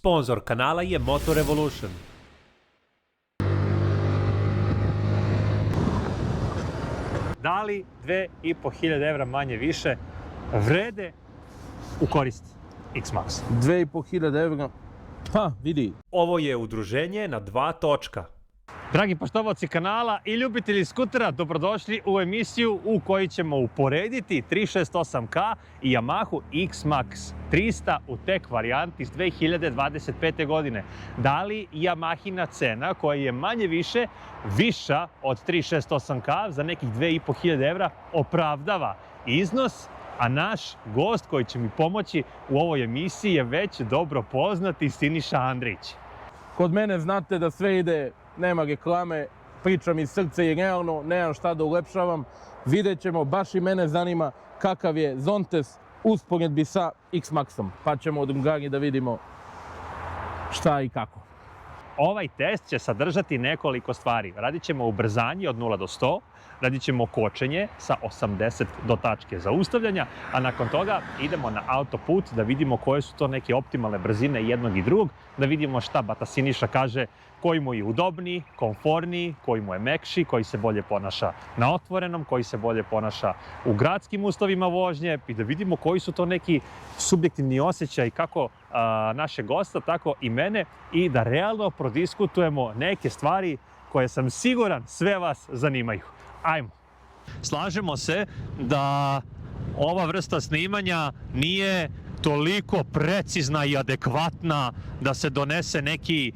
Sponzor kanala je Motor Revolution. Da li 2.500 evra manje više vrede u korist X-Max? 2.500 evra, pa vidi. Ovo je udruženje na 2 točka. Dragi poštovaoci kanala i ljubitelji skutera, dobrodošli u emisiju u kojoj ćemo uporediti 368K i Yamahu X-Max 300 u tek varijanti iz 2025. godine. Da li Yamahina cena, koja je manje više viša od 368K za nekih 2.500 evra, opravdava iznos, a naš gost koji će mi pomoći u ovoj emisiji je već dobro poznati Siniša Andrić. Kod mene znate da sve ide, nema reklame, pričam iz srca i realno, nemam šta da ulepšavam. Vidjet ćemo, baš i mene zanima kakav je Zontes usporedbi sa X-Maxom. Pa ćemo drugari da vidimo šta i kako. Ovaj test će sadržati nekoliko stvari. Radit ćemo ubrzanje od 0 do 100, radit ćemo kočenje sa 80 do tačke zaustavljanja, a nakon toga idemo na autoput da vidimo koje su to neke optimalne brzine jednog i drugog, da vidimo šta Bata Siniša kaže, koji mu je udobniji, komforniji, koji mu je mekši, koji se bolje ponaša na otvorenom, koji se bolje ponaša u gradskim uslovima vožnje i da vidimo koji su to neki subjektivni osjećaj kako našeg gosta, tako i mene, i da realno prodiskutujemo neke stvari koje sam siguran sve vas zanimaju. Ajmo! Slažemo se da ova vrsta snimanja nije toliko precizna i adekvatna da se donese neki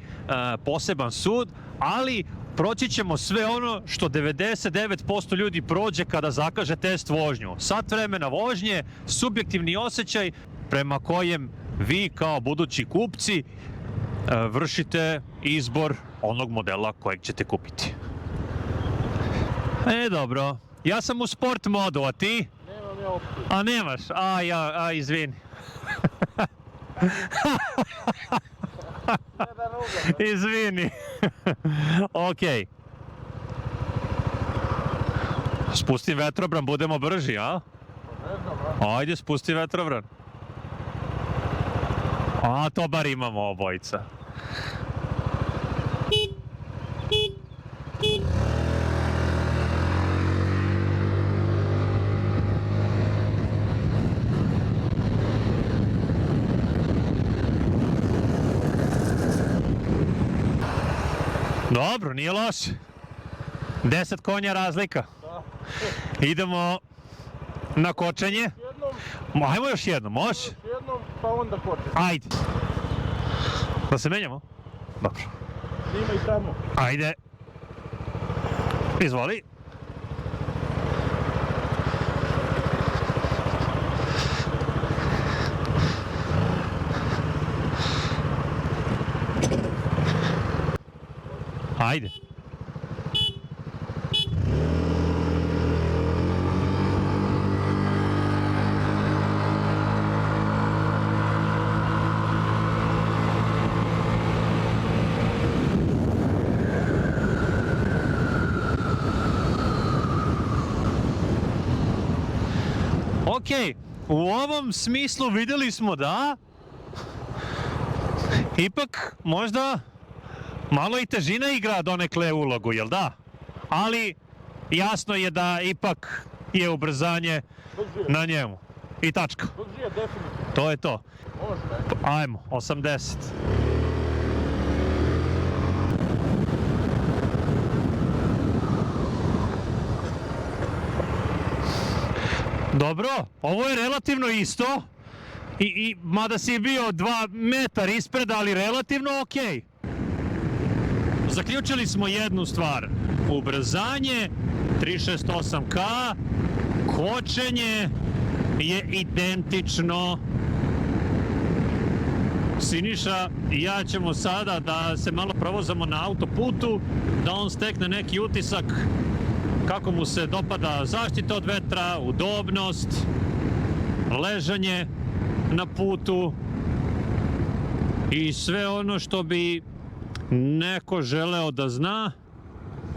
poseban sud, ali proći ćemo sve ono što 99% ljudi prođe kada zakaže test vožnju. Sat vremena vožnje, subjektivni osjećaj prema kojem vi kao budući kupci vršite izbor onog modela kojeg ćete kupiti. Dobro. Ja sam u sport modu, a ti? Nemam ja opciju. A nemaš? Izvini. Izvini. Okej. Spustim vetrobran, budemo brži, a? Ajde, spusti vetrobran. To bar imamo obojica. Dobro, nije loše. 10 konja razlika. Idemo na kočenje. Ajmo još jednom, može? Još jednom, pa onda kočenje. Ajde. Da se menjamo? Dobro. Ima i tamo. Ajde. Izvoli. Ajde. Okej, u ovom smislu vidjeli smo da ipak možda malo i težina igra donekle ulogu, jel da? Ali jasno je da ipak je ubrzanje na njemu. I tačka. Brži, definitivno. To je to. Može. Ajmo, 80. Dobro, ovo je relativno isto. I mada si bio 2 metara ispred, ali relativno okej. Zaključili smo jednu stvar. Ubrzanje 368K, kočenje je identično. Siniša i ja ćemo sada da se malo provozamo na autoputu, da on stekne neki utisak kako mu se dopada zaštita od vetra, udobnost, ležanje na putu i sve ono što bi neko želeo da zna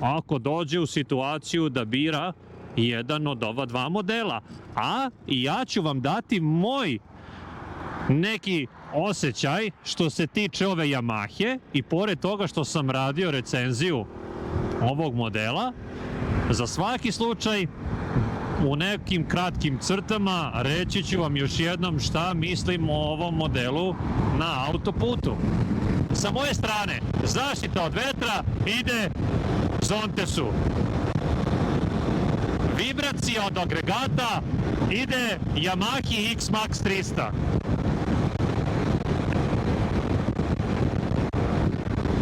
ako dođe u situaciju da bira jedan od ova 2 modela. A i ja ću vam dati moj neki osjećaj što se tiče ove Yamahe i pored toga što sam radio recenziju ovog modela, za svaki slučaj u nekim kratkim crtama reći ću vam još jednom šta mislim o ovom modelu na autoputu. Sa moje strane, zaštita od vetra ide Zontesu. Vibracija od agregata ide Yamahi X-Max 300.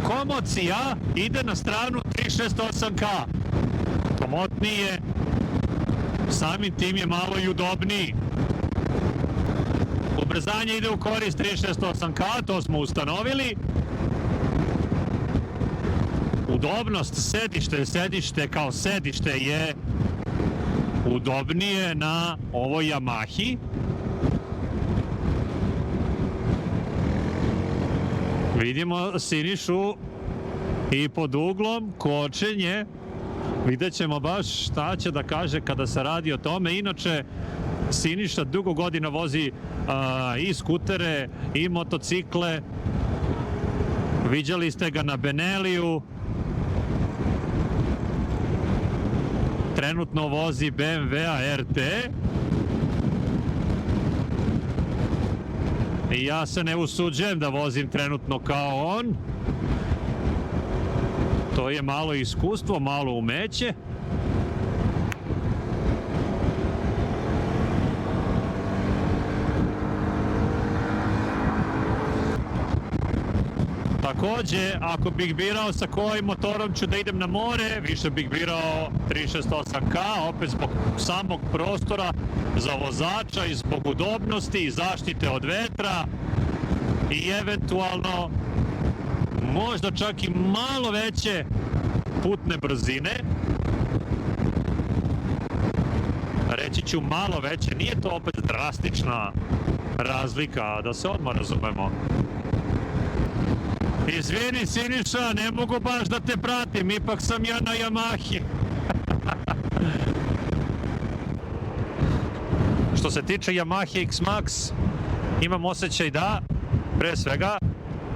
Komocija ide na stranu 368K. Komotnije, samim tim je malo i udobniji. Ubrzanje ide u korist 368K, to smo ustanovili. Udobnost, sedište kao sedište je udobnije na ovoj Yamahi. Vidimo Sinišu i pod uglom kočenje. Vidjet ćemo baš šta će da kaže kada se radi o tome. Inače, Siniša dugo godina vozi i skutere i motocikle. Viđali ste ga na Beneliju. Trenutno vozi BMW RT. I ja se ne usuđujem da vozim trenutno kao on. To je malo iskustvo, malo umeće. Takođe, ako bih birao sa kojim motorom ću da idem na more, više bih birao 368K, opet zbog samog prostora za vozača i zbog udobnosti i zaštite od vetra i eventualno možda čak i malo veće putne brzine. Reći ću malo veće, nije to opet drastična razlika, da se odmah razumemo. Izvini Siniša, ne mogu baš da te pratim, ipak sam ja na Yamahi. Što se tiče Yamaha X-Max, imam osjećaj da, pre svega,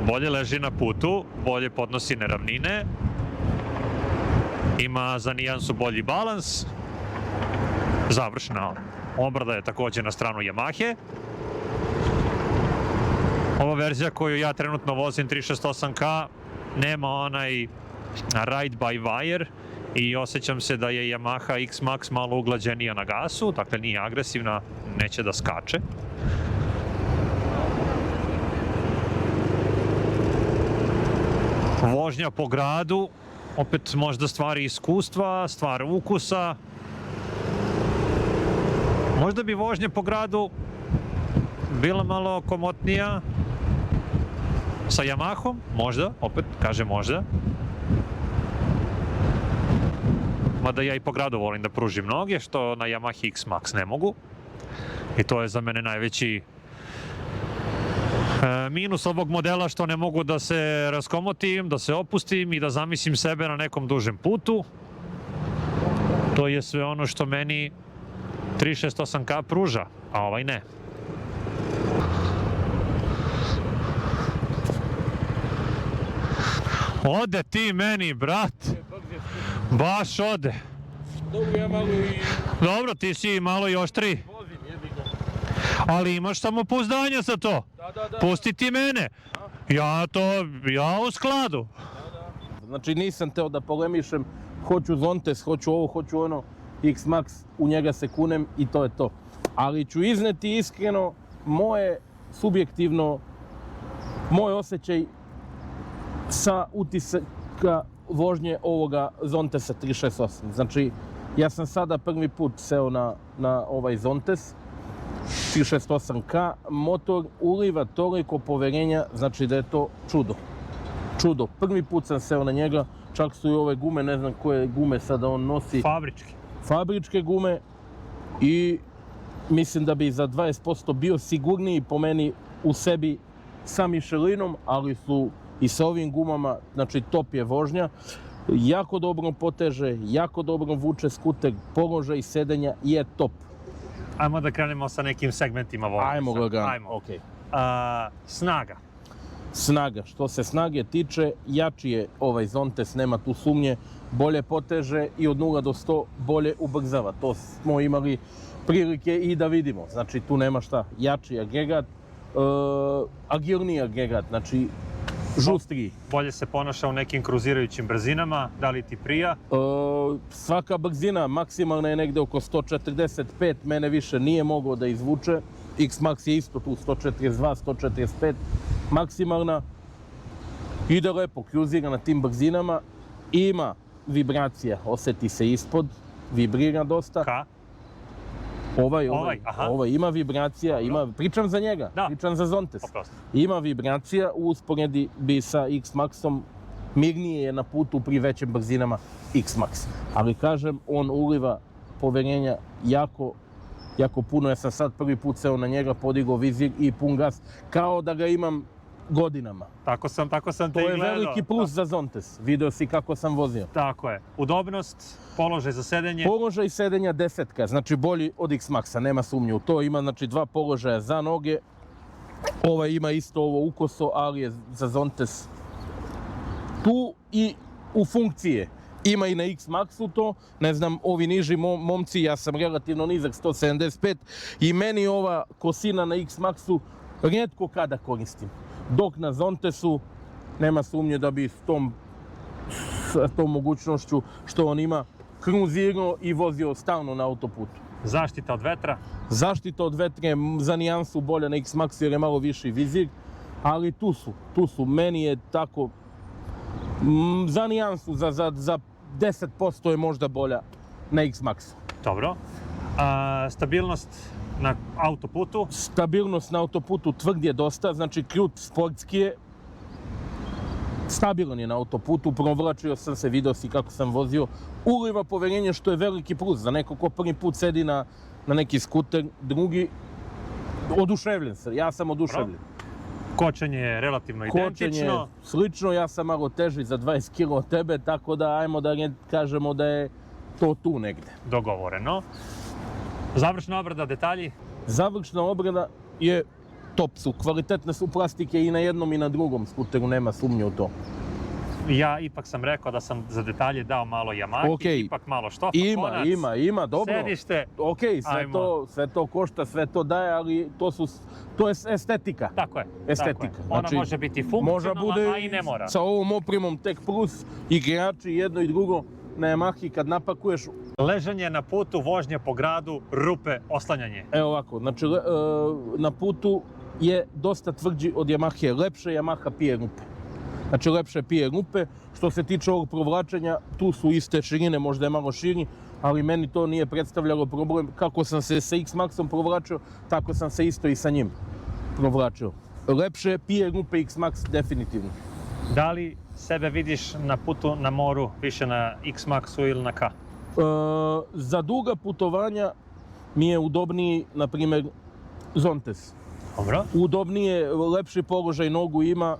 bolje leži na putu, bolje podnosi neravnine, ima za nijansu bolji balans, završna obrada je također na stranu Yamahe. Ova verzija koju ja trenutno vozim 368K nema onaj ride by wire i osjećam se da je Yamaha X-Max malo uglađenija na gasu, dakle nije agresivna, neće da skače. Vožnja po gradu, opet možda stvar iskustva, stvar ukusa. Možda bi vožnja po gradu bila malo komotnija sa Yamahom, možda, opet kažem možda. Mada ja i po gradu volim da pružim noge, što na Yamaha X-Max ne mogu. I to je za mene najveći minus ovog modela, što ne mogu da se raskomotim, da se opustim i da zamislim sebe na nekom dužem putu. To je sve ono što meni 368K pruža, a ovaj ne. Ode ti meni, brat. Baš ode. Dobro, ti si malo i oštriji. Ali imaš samopouzdanja za to. Pusti ti mene. Ja u skladu. Znači nisam teo da polemišem, hoću Zontes, hoću ovo, hoću ono, X-Max, u njega se kunem i to je to. Ali ću izneti iskreno moje subjektivno, moj osjećaj sa utisaka vožnje ovoga Zontesa 368. Znači, ja sam sada prvi put seo na ovaj Zontes 368K, motor uliva toliko poverenja, znači da je to čudo. Čudo. Prvi put sam seo na njega, čak su i ove gume, ne znam koje gume sada on nosi. Fabričke gume i mislim da bi za 20% bio sigurniji po meni u sebi sa Michelinom, ali su i sa ovim gumama, znači top je vožnja. Jako dobro poteže, jako dobro vuče skuter, položaj sedenja je top. Ajmo da krenemo sa nekim segmentima vožnje. Ajmo ga. Ajmo. Okay. Snaga. Snaga, što se snage tiče, jači je ovaj Zontes, nema tu sumnje, bolje poteže i od 0 do 100 bolje ubrzava. To smo imali prilike i da vidimo, znači tu nema šta, jači agregat, agilniji agregat, znači žustriji. Bolje se ponaša u nekim kruzirajućim brzinama, da li ti prija? Svaka brzina maksimalna je negde oko 145, mene više nije mogao da izvuče. X-Max je isto tu 142, 145 maksimalna. Ide lepo, kruzira na tim brzinama. Ima vibracija, oseti se ispod, vibrira dosta. Ka? Ovaj ima vibracija, pričam za njega, Da. pričam za Zontes. Oprosti. Ima vibracija, u usporedi bi sa X-Maxom mirnije je na putu pri većim brzinama X-Max. Ali kažem, on uliva poverenja jako puno. Ja sam sad prvi put seo na njega, podigao vizir i pun gas, kao da ga imam godinama. Tako sam te To i je gledao. veliki plus za Zontes. Video si kako sam vozio. Tako je. Udobnost, položaj za sedenje. Položaj sedenja 10, znači bolji od X-Maxa, nema sumnje u to. Ima znači 2 položaja za noge. Ovaj ima isto ovo ukoso, ali je za Zontes tu i u funkcije. Ima i na X-Maxu to, ne znam, ovi niži momci, ja sam relativno nizak, 175, i meni ova kosina na X-Maxu rijetko kada koristim. Dok na Zontesu nema sumnje da bi s tom mogućnošću što on ima kruzirao i vozio stalno na autoputu. Zaštita od vetra. Zaštita od vetra je za nijansu bolja na X-Maxu jer je malo viši vizir, ali tu su. Meni je tako, za nijansu, za 10% je možda bolja na X-Maxu. Dobro. Stabilnost na autoputu. Stabilnost na autoputu tvrd je dosta, znači krut sportski je, stabilan je na autoputu, provlačio sam se, video si kako sam vozio, uliva poverenje što je veliki plus za neko ko prvi put sedi na neki skuter, drugi, oduševljen sam, ja sam oduševljen. Kočenje je relativno Kočenje identično. je slično, ja sam malo teži za 20 kg od tebe, tako da ajmo da kažemo da je to tu negde. Dogovoreno. Završna obrada, detalji. Završna obrada je top su, kvalitetne su plastike i na jednom i na drugom skuteru, nema sumnje u to. Ja ipak sam rekao da sam za detalje dao malo Yamaha, Okej. ipak malo štofa, konac, Ima, dobro. sedište. Okej, sve to košta, sve to daje, ali to je estetika. Tako je. Estetika. Tako je. Ona Znači, može biti Možda funkcionalna, bude a i ne mora. sa ovom opremom tek plus, igrači jedno i drugo na Yamahi kad napakuješ. Ležanje na putu, vožnja po gradu, rupe, oslanjanje. Evo ovako, znači na putu je dosta tvrđi od Yamahe, lepše Yamaha pije rupe. Znači lepše pije rupe. Što se tiče ovog provlačenja, tu su iste širine, možda je malo širi, ali meni to nije predstavljalo problem. Kako sam se sa X-Maxom provlačio, tako sam se isto i sa njim provlačio. Lepše pije rupe X-Max definitivno. Da li sebe vidiš na putu na moru više na X-Maxu ili na K? Za duga putovanja mi je udobniji, na primjer, Zontes. Dobro. Udobnije, lepši položaj nogu ima,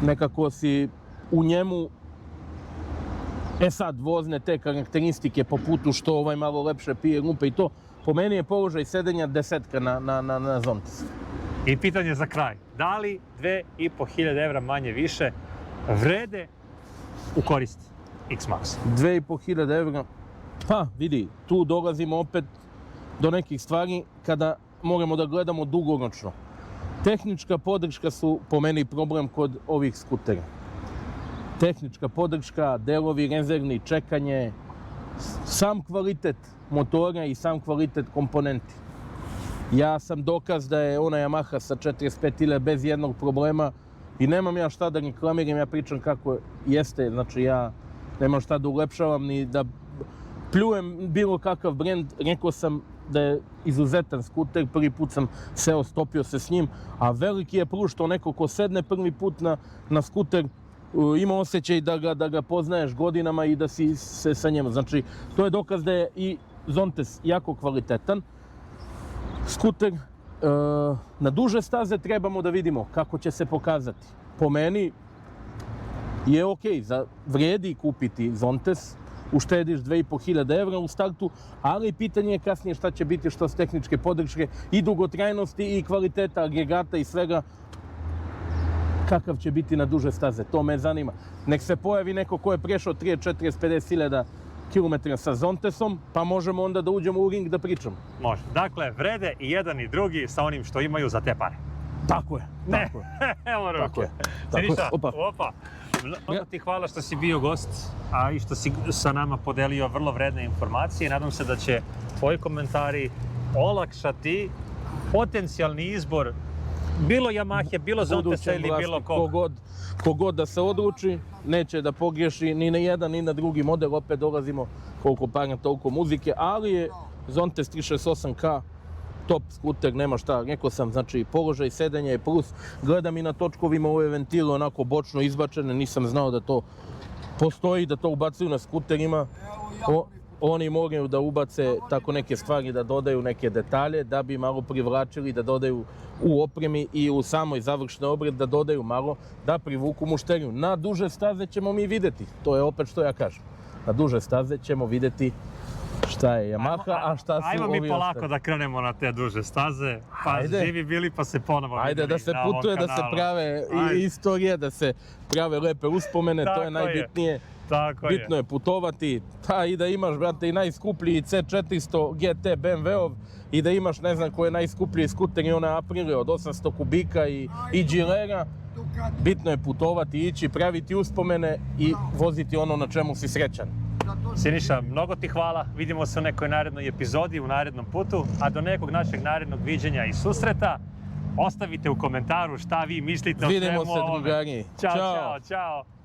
nekako si u njemu. Sad, vozne te karakteristike po putu što ovaj malo lepše pije rupe i to, po meni je položaj sedenja 10 na Zontes. I pitanje za kraj. Da li 2.500 evra manje više vrede u korist X-Maxa? 2.500 evra, pa vidi, tu dolazimo opet do nekih stvari kada moramo da gledamo dugoročno. Tehnička podrška su po meni problem kod ovih skutera. Tehnička podrška, delovi rezervni, čekanje, sam kvalitet motora i sam kvalitet komponenti. Ja sam dokaz da je ona Yamaha sa 45.000 bez jednog problema i nemam ja šta da reklamiram, ja pričam kako jeste, znači ja nemam šta da ulepšavam ni da pljujem bilo kakav brend. Rekao sam da je izuzetan skuter, prvi put sam seo, stopio se s njim, a veliki je plus što neko ko sedne prvi put na skuter ima osjećaj da ga poznaješ godinama i da si se sa njima. Znači, to je dokaz da je i Zontes jako kvalitetan skuter. Na duže staze trebamo da vidimo kako će se pokazati. Po meni je okej, vredi kupiti Zontes, uštediš 2.500 evra u startu, ali pitanje je kasnije šta će biti što se tehničke podrške i dugotrajnosti i kvaliteta agregata i svega, kakav će biti na duže staze, to me zanima. Nek se pojavi neko ko je prešao 30, 40, 50 hiljada kilometra sa Zontesom, pa možemo onda da uđemo u ring da pričamo. Može. Dakle, vrede i jedan i drugi sa onim što imaju za te pare. Tako je, tako je. Evo ruke. Tako je. Tako je. Siniša, Opa. opa. Mnogo ti hvala što si bio gost, a i što si sa nama podelio vrlo vredne informacije. Nadam se da će tvoji komentari olakšati potencijalni izbor bilo Yamahe, bilo Zontesa ili bilo kog. Kogod da se odluči, neće da pogriješi ni na jedan ni na drugi model, opet dolazimo koliko para, toliko muzike, ali je Zontes 368K top skuter, nema šta, rekao sam, znači položaj sedenja je plus, gledam i na točkovima ove ventile onako bočno izbačene, nisam znao da to postoji, da to ubacuju na skuterima. Oni moraju da ubace tako neke stvari, da dodaju neke detalje, da bi malo privlačili, da dodaju u opremi i u samoj završnoj obred, da dodaju malo, da privuku mušteriju. Na duže staze ćemo mi videti, to je opet što ja kažem. Na duže staze ćemo videti šta je Yamaha, a šta su ovi Ajmo ostali. mi polako da krenemo na te duže staze, pa Ajde. živi bili pa se ponovo Ajde videli da se na ovom putuje, da se kanalu. prave Ajde. istorije, da se prave lepe uspomene, to Tako je je. najbitnije. Tako Bitno je putovati, pa i da imaš, brate, i najskuplji C400 GT BMW-ov i da imaš, ne znam, koji je najskuplji skuter i one Aprilia od 800 kubika i Gilera. Bitno je putovati, ići, praviti uspomene i voziti ono na čemu si srećan. Siniša, mnogo ti hvala. Vidimo se u nekoj narednoj epizodi, u narednom putu, a do nekog našeg narednog viđenja i susreta ostavite u komentaru šta vi mislite o Vidimo svemu se, ovome. drugari. Ćao, Ćao. ćao, ćao.